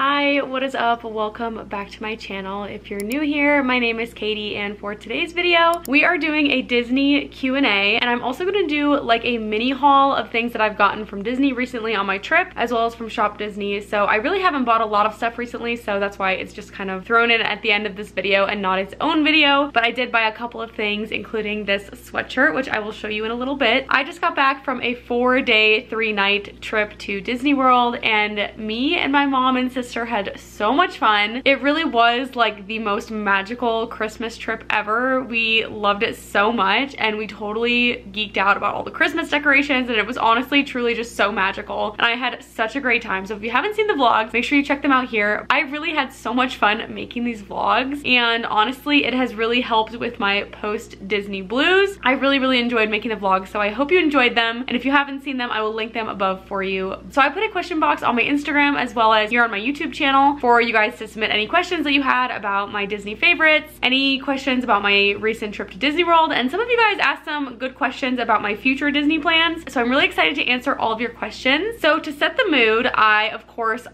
Hi, what is up? Welcome back to my channel. If you're new here, my name is Katie, and for today's video, we are doing a Disney Q&A, and I'm also gonna do like a mini haul of things that I've gotten from Disney recently on my trip, as well as from ShopDisney. So I really haven't bought a lot of stuff recently, so that's why it's just kind of thrown in at the end of this video and not its own video. But I did buy a couple of things, including this sweatshirt, which I will show you in a little bit. I just got back from a 4-day, 3-night trip to Disney World, and me and my mom and sister had so much fun. It really was like the most magical Christmas trip ever. We loved it so much, and we totally geeked out about all the Christmas decorations, and it was honestly truly just so magical, and I had such a great time. So if you haven't seen the vlogs, make sure you check them out here. I really had so much fun making these vlogs, and honestly it has really helped with my post Disney blues. I really enjoyed making the vlogs, so I hope you enjoyed them, and if you haven't seen them, I will link them above for you. So I put a question box on my Instagram as well as here on my YouTube channel for you guys to submit any questions that you had about my Disney favorites, any questions about my recent trip to Disney World, and some of you guys asked some good questions about my future Disney plans, so I'm really excited to answer all of your questions. So to set the mood, I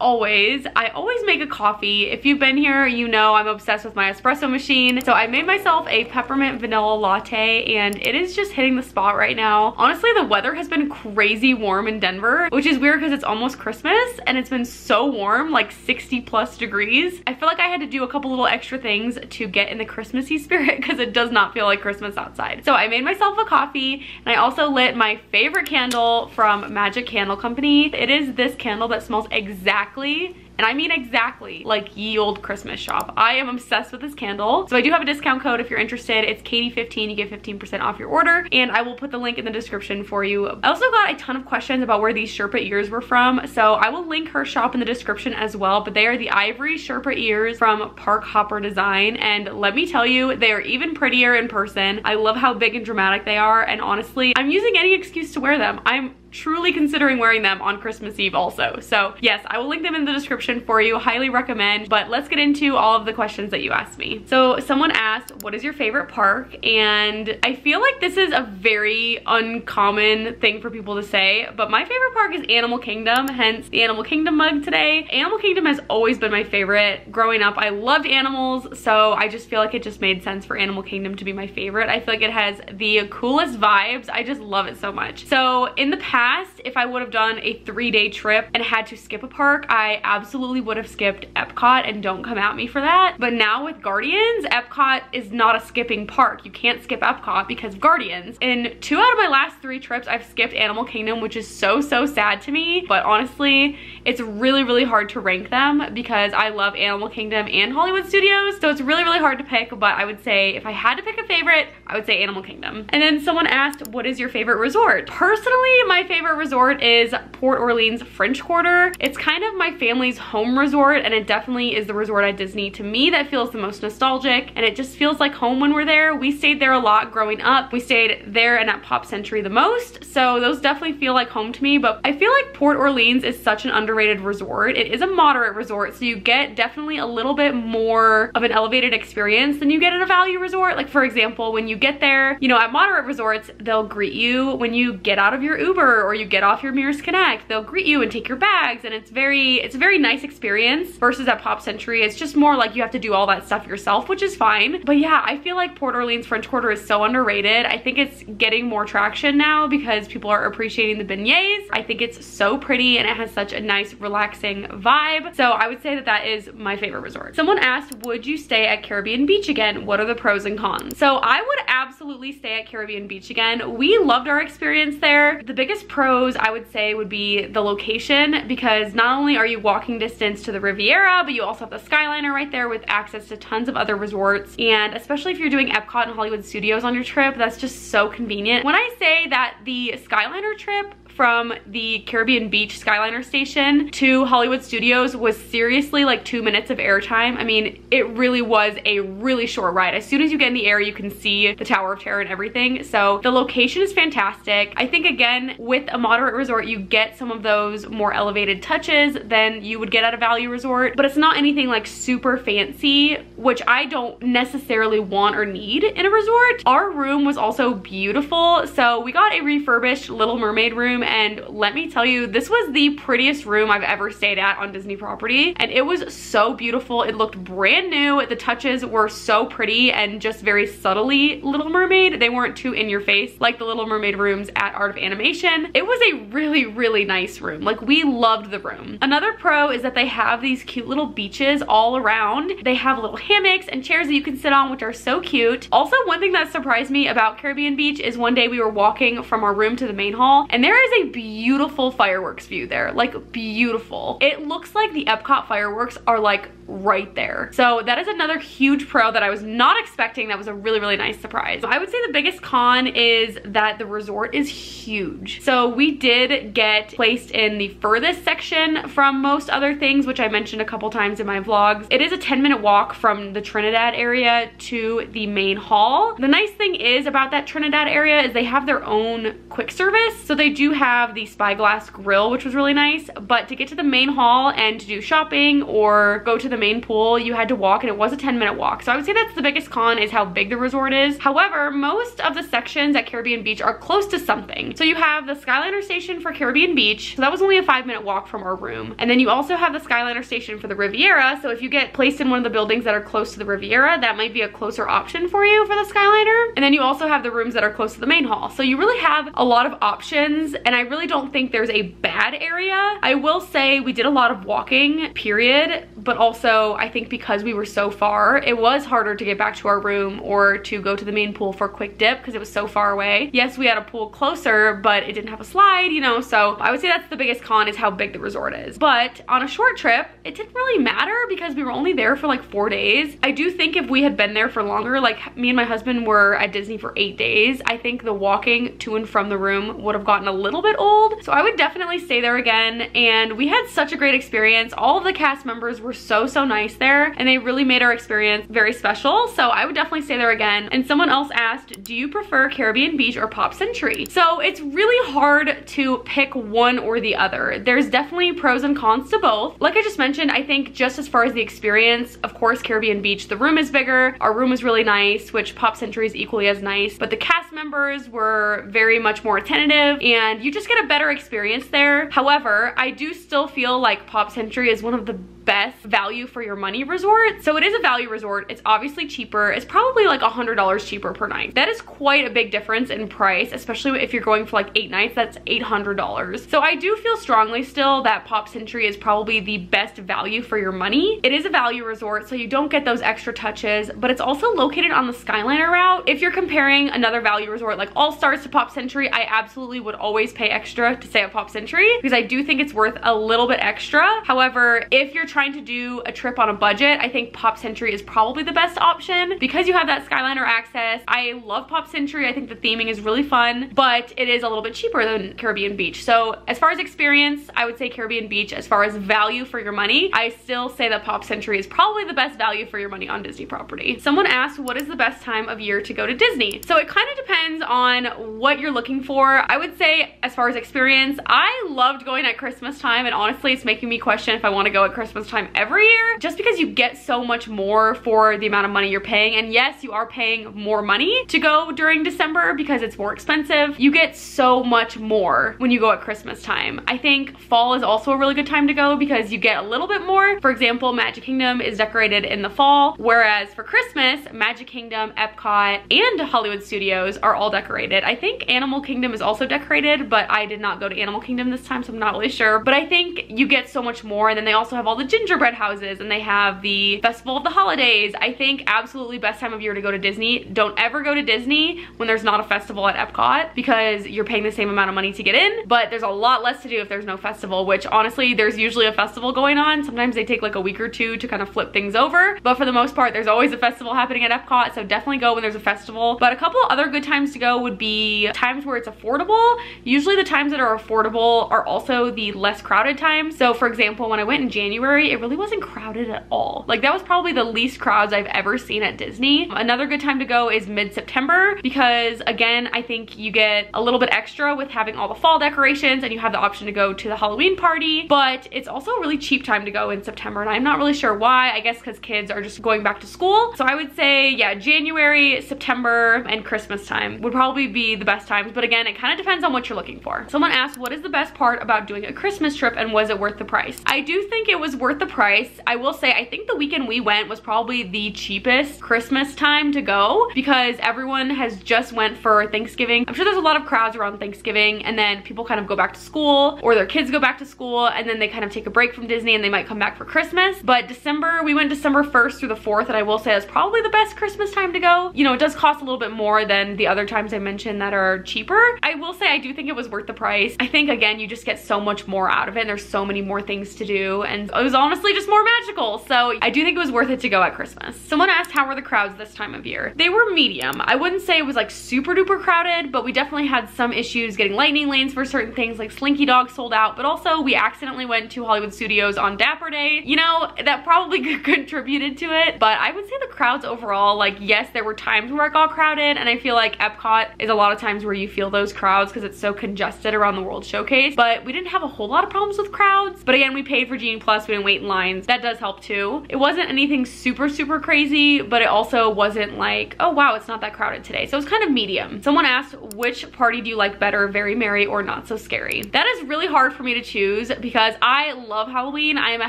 always make a coffee. If you've been here, you know I'm obsessed with my espresso machine, so I made myself a peppermint vanilla latte, and it is just hitting the spot right now. Honestly, the weather has been crazy warm in Denver, which is weird because it's almost Christmas, and it's been so warm, like 60+ degrees. I feel like I had to do a couple little extra things to get in the Christmassy spirit because it does not feel like Christmas outside. So I made myself a coffee, and I also lit my favorite candle from Magic Candle Company. It is this candle that smells exactly, and I mean exactly, like ye old Christmas shop. I am obsessed with this candle. So I do have a discount code if you're interested. It's Katie15. You get 15% off your order, and I will put the link in the description for you. I also got a ton of questions about where these Sherpa ears were from, so I will link her shop in the description as well, but they are the Ivory Sherpa ears from Park Hopper Design, and let me tell you, they are even prettier in person. I love how big and dramatic they are, and honestly, I'm using any excuse to wear them. I'm truly considering wearing them on Christmas Eve also. So yes, I will link them in the description for you. Highly recommend. But let's get into all of the questions that you asked me. So someone asked, what is your favorite park? And I feel like this is a very uncommon thing for people to say, but my favorite park is Animal Kingdom, hence the Animal Kingdom mug today. Animal Kingdom has always been my favorite. Growing up, I loved animals, so I just feel like it just made sense for Animal Kingdom to be my favorite. I feel like it has the coolest vibes. I just love it so much. So in the past, if I would have done a 3-day trip and had to skip a park, I absolutely would have skipped Epcot, and don't come at me for that. But now with Guardians, Epcot is not a skipping park. You can't skip Epcot because of Guardians. In 2 out of my last 3 trips, I've skipped Animal Kingdom, which is so sad to me. But honestly, it's really hard to rank them because I love Animal Kingdom and Hollywood Studios. So it's really hard to pick, but I would say if I had to pick a favorite, I would say Animal Kingdom. And then someone asked, what is your favorite resort? Personally, my favorite resort is Port Orleans French Quarter. It's kind of my family's home resort, and it definitely is the resort at Disney to me that feels the most nostalgic, and it just feels like home when we're there. We stayed there a lot growing up. We stayed there and at Pop Century the most, so those definitely feel like home to me. But I feel like Port Orleans is such an underrated resort. It is a moderate resort, so you get definitely a little bit more of an elevated experience than you get at a value resort. Like for example, when you get there, you know, at moderate resorts, they'll greet you when you get out of your Uber or you get off your Mirrors Connect. They'll greet you and take your bags, and it's a very nice experience. Versus at Pop Century, it's just more like you have to do all that stuff yourself, which is fine. But yeah, I feel like Port Orleans French Quarter is so underrated. I think it's getting more traction now because people are appreciating the beignets. I think it's so pretty, and it has such a nice relaxing vibe. So I would say that that is my favorite resort. Someone asked, would you stay at Caribbean Beach again? What are the pros and cons? So I would absolutely stay at Caribbean Beach again. We loved our experience there. The biggest pros I would say would be the location, because not only are you walking distance to the Riviera, but you also have the Skyliner right there with access to tons of other resorts. And especially if you're doing Epcot and Hollywood Studios on your trip, that's just so convenient. When I say that the Skyliner trip from the Caribbean Beach Skyliner station to Hollywood Studios was seriously like 2 minutes of airtime. I mean, it really was a really short ride. As soon as you get in the air, you can see the Tower of Terror and everything. So the location is fantastic. I think again, with a moderate resort, you get some of those more elevated touches than you would get at a value resort, but it's not anything like super fancy, which I don't necessarily want or need in a resort. Our room was also beautiful. So we got a refurbished Little Mermaid room, and let me tell you, this was the prettiest room I've ever stayed at on Disney property, and it was so beautiful. It looked brand new. The touches were so pretty and just very subtly Little Mermaid. They weren't too in your face like the Little Mermaid rooms at Art of Animation. It was a really nice room. Like, we loved the room. Another pro is that they have these cute little beaches all around. They have little hammocks and chairs that you can sit on, which are so cute. Also, one thing that surprised me about Caribbean Beach is one day we were walking from our room to the main hall, and there is a beautiful fireworks view there. Like, beautiful. It looks like the Epcot fireworks are like right there. So that is another huge pro that I was not expecting. That was a really nice surprise. I would say the biggest con is that the resort is huge. So we did get placed in the furthest section from most other things, which I mentioned a couple times in my vlogs. It is a 10-minute walk from the Trinidad area to the main hall. The nice thing is about that Trinidad area is they have their own quick service. So they do have the Spyglass Grill, which was really nice, but to get to the main hall and to do shopping or go to the main pool, you had to walk, and it was a 10-minute walk. So I would say that's the biggest con, is how big the resort is. However, most of the sections at Caribbean Beach are close to something. So you have the Skyliner station for Caribbean Beach. So that was only a 5-minute walk from our room. And then you also have the Skyliner station for the Riviera. So if you get placed in one of the buildings that are close to the Riviera, that might be a closer option for you for the Skyliner. And then you also have the rooms that are close to the main hall. So you really have a lot of options, and I really don't think there's a bad area. I will say we did a lot of walking, period, but also I think because we were so far, it was harder to get back to our room or to go to the main pool for a quick dip because it was so far away. Yes, we had a pool closer, but it didn't have a slide, you know, so I would say that's the biggest con, is how big the resort is. But on a short trip, it didn't really matter because we were only there for like 4 days. I do think if we had been there for longer, like me and my husband were at Disney for 8 days, I think the walking to and from the room would have gotten a little bit old. So I would definitely stay there again, and we had such a great experience. All of the cast members were so nice there, and they really made our experience very special. So I would definitely stay there again. And someone else asked, do you prefer Caribbean Beach or Pop Century? So it's really hard to pick one or the other. There's definitely pros and cons to both. Like I just mentioned, I think just as far as the experience, of course, Caribbean Beach, the room is bigger, our room is really nice, which Pop Century is equally as nice, but the cast members were very much more attentive, and you just get a better experience there. However, I do still feel like Pop Century is one of the best value for your money resort. So it is a value resort. It's obviously cheaper. It's probably like $100 cheaper per night. That is quite a big difference in price, especially if you're going for like 8 nights, that's $800. So I do feel strongly still that Pop Century is probably the best value for your money. It is a value resort, so you don't get those extra touches, but it's also located on the Skyliner route. If you're comparing another value resort like All Stars to Pop Century, I absolutely would always pay extra to stay at Pop Century because I do think it's worth a little bit extra. However, if you're trying to do a trip on a budget, I think Pop Century is probably the best option because you have that Skyliner access. I love Pop Century. I think the theming is really fun, but it is a little bit cheaper than Caribbean Beach. So as far as experience, I would say Caribbean Beach. As far as value for your money, I still say that Pop Century is probably the best value for your money on Disney property. Someone asked, what is the best time of year to go to Disney? So it kind of depends on what you're looking for. I would say as far as experience, I loved going at Christmas time, and honestly, it's making me question if I want to go at Christmas time every year, just because you get so much more for the amount of money you're paying. And yes, you are paying more money to go during December because it's more expensive. You get so much more when you go at Christmas time. I think fall is also a really good time to go because you get a little bit more. For example, Magic Kingdom is decorated in the fall, whereas for Christmas, Magic Kingdom, Epcot, and Hollywood Studios are all decorated. I think Animal Kingdom is also decorated, but I did not go to Animal Kingdom this time, so I'm not really sure. But I think you get so much more, and then they also have all the gingerbread houses, and they have the Festival of the Holidays. I think absolutely best time of year to go to Disney. Don't ever go to Disney when there's not a festival at Epcot because you're paying the same amount of money to get in, but there's a lot less to do if there's no festival, which honestly, there's usually a festival going on. Sometimes they take like a week or two to kind of flip things over, but for the most part, there's always a festival happening at Epcot, so definitely go when there's a festival. But a couple other good times to go would be times where it's affordable. Usually the times that are affordable are also the less crowded times. So for example, when I went in January, it really wasn't crowded at all. Like that was probably the least crowds I've ever seen at Disney. Another good time to go is mid-September because again, I think you get a little bit extra with having all the fall decorations and you have the option to go to the Halloween party, but it's also a really cheap time to go in September, and I'm not really sure why. I guess because kids are just going back to school. So I would say, yeah, January, September, and Christmas time would probably be the best times, but again, it kind of depends on what you're looking looking for. Someone asked, what is the best part about doing a Christmas trip and was it worth the price? I do think it was worth the price. I will say, I think the weekend we went was probably the cheapest Christmas time to go because everyone has just went for Thanksgiving. I'm sure there's a lot of crowds around Thanksgiving, and then people kind of go back to school or their kids go back to school, and then they kind of take a break from Disney and they might come back for Christmas. But December, we went December 1st through the 4th, and I will say that's probably the best Christmas time to go. You know, it does cost a little bit more than the other times I mentioned that are cheaper. I will say I do think it was worth the price. I think, again, you just get so much more out of it, and there's so many more things to do, and it was honestly just more magical. So I do think it was worth it to go at Christmas. Someone asked, how were the crowds this time of year? They were medium. I wouldn't say it was like super duper crowded, but we definitely had some issues getting lightning lanes for certain things, like Slinky Dog sold out, but also we accidentally went to Hollywood Studios on Dapper Day. You know, that probably contributed to it, but I would say the crowds overall, like, yes, there were times where it got crowded, and I feel like Epcot is a lot of times where you feel those crowds because it's so congested around the World Showcase, but we didn't have a whole lot of problems with crowds. But again, we paid for Genie Plus, we didn't wait in lines. That does help too. It wasn't anything super crazy, but it also wasn't like, oh wow, it's not that crowded today. So it was kind of medium. Someone asked, which party do you like better, Very Merry or Not So Scary? That is really hard for me to choose because I love Halloween. I am a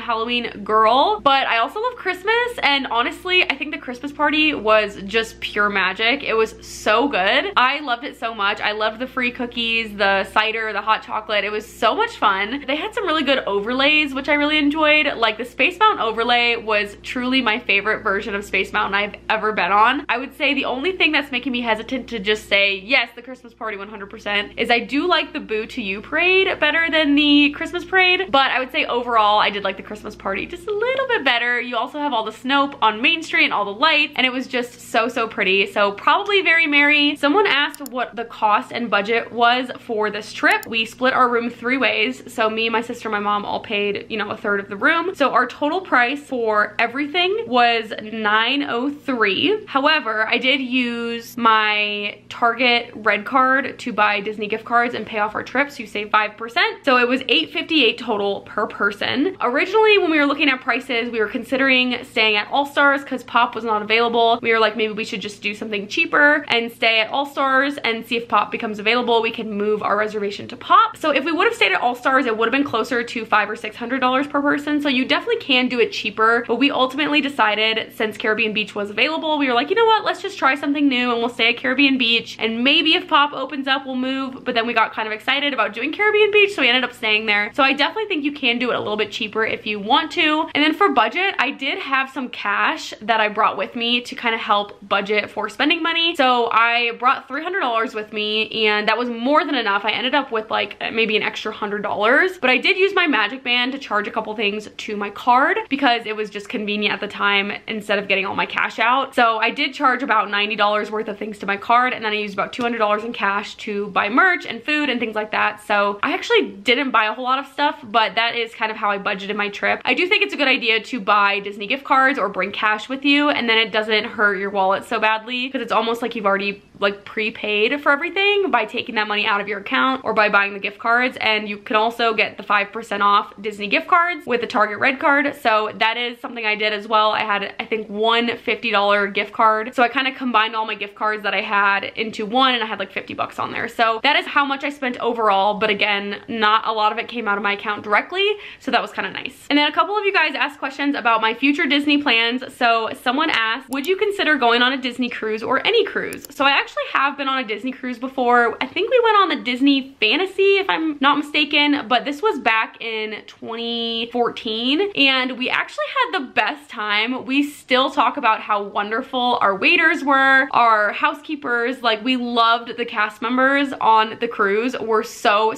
Halloween girl, but I also love Christmas, and honestly, I think the Christmas party was just pure magic. It was so good. I loved it so much. I loved the free cookies, the cider, the hot chocolate. It was so much fun. They had some really good overlays, which I really enjoyed. Like the Space Mountain overlay was truly my favorite version of Space Mountain I've ever been on. I would say the only thing that's making me hesitant to just say, yes, the Christmas party 100%, is I do like the Boo to You parade better than the Christmas parade, but I would say overall, I did like the Christmas party just a little bit better. You also have all the Snow on Main Street and all the lights, and it was just so pretty. So probably Very Merry. Someone asked what the cost and budget was for this trip. We split our room 3 ways. So me, my sister, my mom all paid, you know, a third of the room. So our total price for everything was $903. However, I did use my Target red card to buy Disney gift cards and pay off our trip, so you save 5%. So it was $858 total per person. Originally, when we were looking at prices, we were considering staying at All Stars because Pop was not available. We were like, maybe we should just do something cheaper and stay at All Stars and see if Pop becomes available. We can move our reservation to Pop. So if we would have stayed at All Stars, it would have been closer to $500 or $600 per person. So you definitely can do it cheaper, but we ultimately decided, since Caribbean Beach was available, we were like, you know what, let's just try something new and we'll stay at Caribbean Beach, and maybe if Pop opens up, we'll move. But then we got kind of excited about doing Caribbean Beach, so we ended up staying there. So I definitely think you can do it a little bit cheaper if you want to. And then for budget, I did have some cash that I brought with me to kind of help budget for spending money. So I brought $300 with me, and that was more than enough. I ended up with like maybe an extra $100, but I did use my Magic Band to charge a couple things to my card because it was just convenient at the time instead of getting all my cash out. So I did charge about $90 worth of things to my card, and then I used about $200 in cash to buy merch and food and things like that. So I actually didn't buy a whole lot of stuff, but that is kind of how I budgeted my trip. I do think it's a good idea to buy Disney gift cards or bring cash with you, and then it doesn't hurt your wallet so badly because it's almost like you've already like prepaid for everything by taking that money out of your account or by buying the gift cards. And you can also get the 5% off Disney gift cards with the Target red card. So that is something I did as well. I had, I think, one $50 gift card. So I kind of combined all my gift cards that I had into one, and I had like 50 bucks on there. So that is how much I spent overall. But again, not a lot of it came out of my account directly. So that was kind of nice. And then a couple of you guys asked questions about my future Disney plans. So someone asked, would you consider going on a Disney cruise or any cruise? So I actually have been on a Disney cruise before. I think we went on the Disney Fantasy, if I'm not mistaken, but this was back in 2014, and we actually had the best time. We still talk about how wonderful our waiters were, our housekeepers. Like, we loved the cast members on the cruise. Were so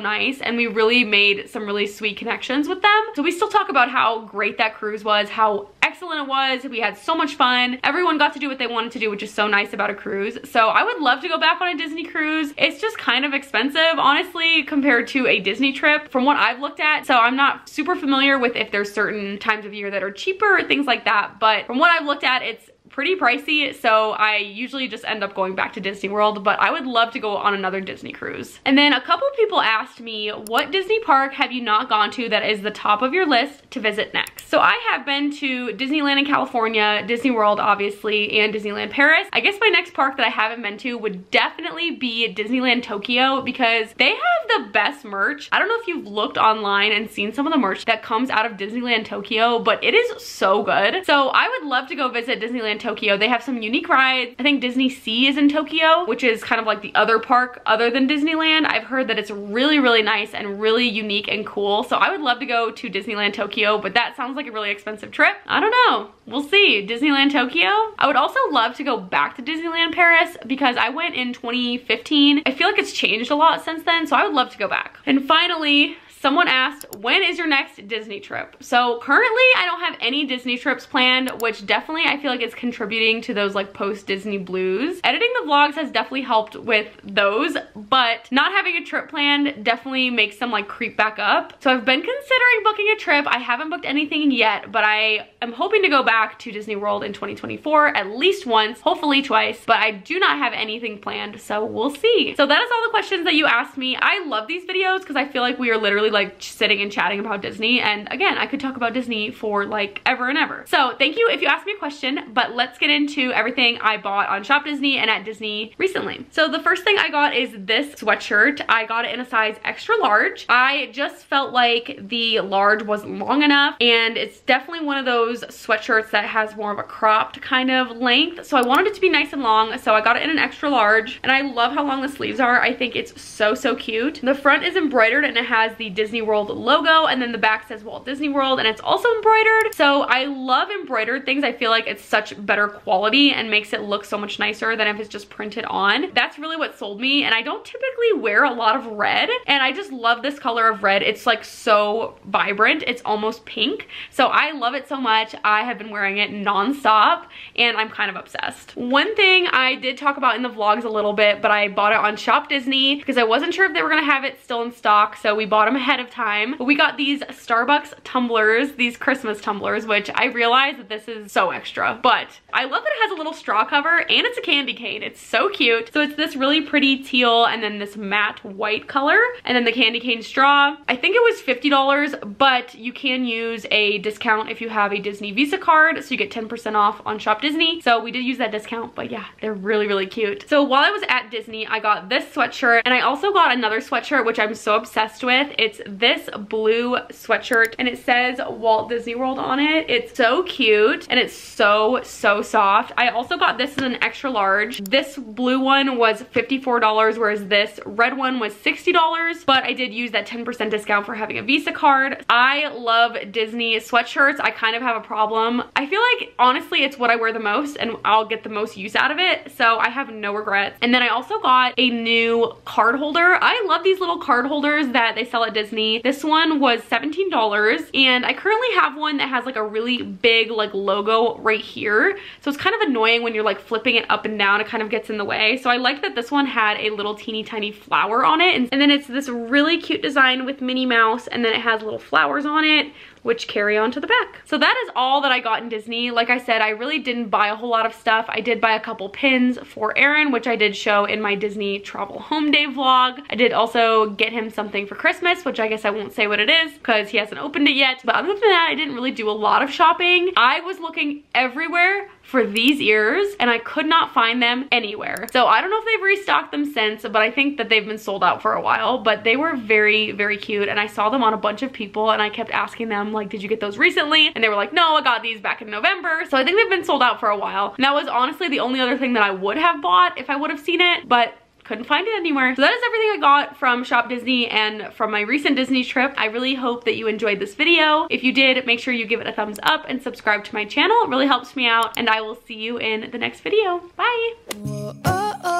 nice, and we really made some really sweet connections with them. So we still talk about how great that cruise was, how excellent it was. We had so much fun. Everyone got to do what they wanted to do, which is so nice about a cruise. So I would love to go back on a Disney cruise. It's just kind of expensive, honestly, compared to a Disney trip from what I've looked at. So I'm not super familiar with if there's certain times of year that are cheaper or things like that. But from what I've looked at, it's pretty pricey, so I usually just end up going back to Disney World, but I would love to go on another Disney cruise. And then a couple of people asked me, what Disney park have you not gone to that is the top of your list to visit next? So I have been to Disneyland in California, Disney World obviously, and Disneyland Paris. I guess my next park that I haven't been to would definitely be Disneyland Tokyo because they have the best merch. I don't know if you've looked online and seen some of the merch that comes out of Disneyland Tokyo, but it is so good. So I would love to go visit Disneyland Tokyo. They have some unique rides. I think Disney Sea is in Tokyo, which is kind of like the other park other than Disneyland. I've heard that it's really, really nice and really unique and cool. So I would love to go to Disneyland Tokyo, but that sounds like a really expensive trip. I don't know. We'll see. Disneyland Tokyo. I would also love to go back to Disneyland Paris because I went in 2015. I feel like it's changed a lot since then, so I would love to go back. And finally, someone asked, when is your next Disney trip? So currently I don't have any Disney trips planned, which definitely I feel like is contributing to those like post-Disney blues. Editing the vlogs has definitely helped with those, but not having a trip planned definitely makes them like creep back up. So I've been considering booking a trip. I haven't booked anything yet, but I am hoping to go back to Disney World in 2024 at least once, hopefully twice, but I do not have anything planned, so we'll see. So that is all the questions that you asked me. I love these videos because I feel like we are literally like sitting and chatting about Disney, and again, I could talk about Disney for like ever and ever. So thank you if you asked me a question, but let's get into everything I bought on ShopDisney and at Disney recently. So the first thing I got is this sweatshirt. I got it in a size extra large. I just felt like the large wasn't long enough, and it's definitely one of those sweatshirts that has more of a cropped kind of length, so I wanted it to be nice and long, so I got it in an extra large, and I love how long the sleeves are. I think it's so cute. The front is embroidered and it has the Disney World logo, and then the back says Walt Disney World, and it's also embroidered. So I love embroidered things. I feel like it's such better quality and makes it look so much nicer than if it's just printed on. That's really what sold me, and I don't typically wear a lot of red, and I just love this color of red. It's like so vibrant. It's almost pink, so I love it so much. I have been wearing it non-stop, and I'm kind of obsessed. One thing I did talk about in the vlogs a little bit, but I bought it on ShopDisney because I wasn't sure if they were gonna have it still in stock, so we bought them ahead of time. But we got these Starbucks tumblers, these Christmas tumblers, which I realize that this is so extra, but I love that it has a little straw cover and it's a candy cane. It's so cute. So it's this really pretty teal and then this matte white color, and then the candy cane straw. I think it was $50, but you can use a discount if you have a Disney Visa card, so you get 10% off on ShopDisney. So we did use that discount, but yeah, they're really cute. So while I was at Disney, I got this sweatshirt, and I also got another sweatshirt, which I'm so obsessed with. It's this blue sweatshirt, and it says Walt Disney World on it. It's so cute, and it's so soft. I also got this in an extra large. This blue one was $54, whereas this red one was $60, but I did use that 10% discount for having a Visa card. I love Disney sweatshirts. I kind of have a problem. I feel like, honestly, it's what I wear the most, and I'll get the most use out of it, so I have no regrets. And then I also got a new card holder. I love these little card holders that they sell at Disney. This one was $17, and I currently have one that has like a really big like logo right here, so it's kind of annoying when you're like flipping it up and down. It kind of gets in the way. So I like that this one had a little teeny tiny flower on it, and then it's this really cute design with Minnie Mouse, and then it has little flowers on it which carry on to the back. So that is all that I got in Disney. Like I said, I really didn't buy a whole lot of stuff. I did buy a couple pins for Aaron, which I did show in my Disney travel home day vlog. I did also get him something for Christmas, which I guess I won't say what it is because he hasn't opened it yet. But other than that, I didn't really do a lot of shopping. I was looking everywhere for these ears and I could not find them anywhere. So I don't know if they've restocked them since, but I think that they've been sold out for a while. But they were very cute, and I saw them on a bunch of people, and I kept asking them like, did you get those recently? And they were like, no, I got these back in November. So I think they've been sold out for a while. And that was honestly the only other thing that I would have bought if I would have seen it, but couldn't find it anywhere. So that is everything I got from ShopDisney and from my recent Disney trip. I really hope that you enjoyed this video. If you did, make sure you give it a thumbs up and subscribe to my channel. It really helps me out, and I will see you in the next video. Bye.